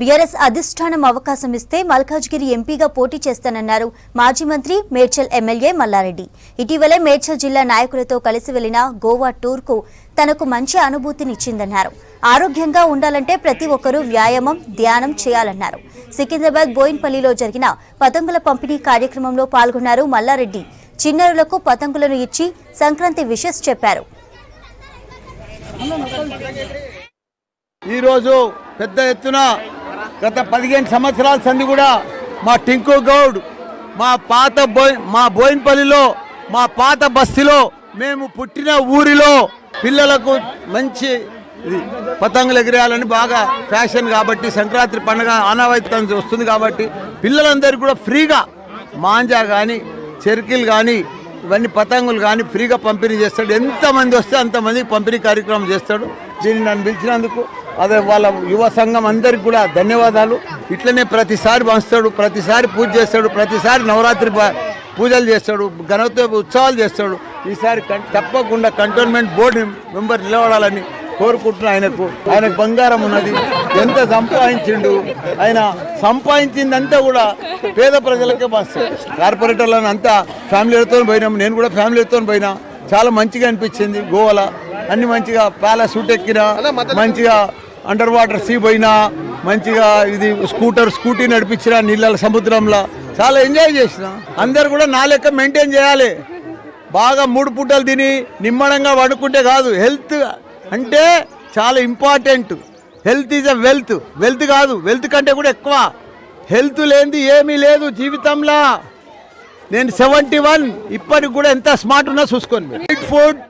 BRS అధిష్టానం అవకాశం ఇస్తే మల్కాజ్గిరి ఎంపీగా పోటీ చేస్తానన్నారు మాజీ మంత్రి మేడ్చల్ ఎమ్మెల్యే మల్లారెడ్డి. ఇటీవలే మేడ్చల్ జిల్లా నాయకులతో కలిసి వెళ్లిన గోవా టూర్కు తనకు మంచి అనుభూతినిచ్చిందన్నారు. ఆరోగ్యంగా ఉండాలంటే ప్రతి ఒక్కరూ వ్యాయామం, ధ్యానం చేయాలన్నారు. సికింద్రాబాద్ బోయిన్పల్లిలో జరిగిన పతంగుల పంపిణీ కార్యక్రమంలో పాల్గొన్నారు మల్లారెడ్డి. చిన్నారులకు పతంగులను ఇచ్చి సంక్రాంతి విషెస్ చెప్పారు. ఈరోజు పెద్ద ఎత్తున గత 15 సంవత్సరాల సంది కూడా మా టింకు గౌడ్ మా బోయిన్పల్లిలో మా పాత బస్తీలో మేము పుట్టిన ఊరిలో పిల్లలకు మంచి పతంగులు ఎగిరేయాలని బాగా ఫ్యాషన్ కాబట్టి సంక్రాంతి పండుగ ఆనవాయితీ వస్తుంది కాబట్టి పిల్లలందరికీ కూడా ఫ్రీగా మాంజా కానీ చెరుకులు కానీ ఇవన్నీ పతంగులు కానీ ఫ్రీగా పంపిణీ చేస్తాడు. ఎంతమంది వస్తే అంతమందికి పంపిణీ కార్యక్రమం చేస్తాడు. దీన్ని నన్ను పిలిచినందుకు అదే వాళ్ళ యువ సంఘం అందరికి కూడా ధన్యవాదాలు. ఇట్లనే ప్రతిసారి పంచుతాడు, ప్రతిసారి పూజ చేస్తాడు, ప్రతిసారి నవరాత్రి పూజలు చేస్తాడు, గణపతి ఉత్సవాలు చేస్తాడు. ఈసారి తప్పకుండా కంటోన్మెంట్ బోర్డు మెంబర్ నిలబడాలని కోరుకుంటున్నా. ఆయనకు బంగారం ఉన్నది, ఎంత సంపాదించిండు. ఆయన సంపాదించిందంతా కూడా పేద ప్రజలకే పంచుతాడు. కార్పొరేటర్లను అంతా ఫ్యామిలీలతో పోయినాం, నేను కూడా ఫ్యామిలీతో పోయినా. చాలా మంచిగా అనిపించింది. గోవాలో అన్ని మంచిగా ప్యాలెస్ సూట్ ఎక్కినా, మంచిగా అండర్ వాటర్ సీ పోయినా, మంచిగా ఇది స్కూటీ నడిపించిన నీళ్ళ సముద్రంలో చాలా ఎంజాయ్ చేసిన. అందరు కూడా నా లెక్క మెయింటైన్ చేయాలి. బాగా 3 పూటలు తిని నిమ్మడంగా వండుకుంటే కాదు. హెల్త్ అంటే చాలా important. Health is a wealth. Wealth కాదు, వెల్త్ కంటే కూడా ఎక్కువ. హెల్త్ లేనిది ఏమీ లేదు జీవితంలో. నేను 71, ఇప్పటికి కూడా ఎంత స్మార్ట్ ఉన్నా చూసుకోండి. ఫుడ్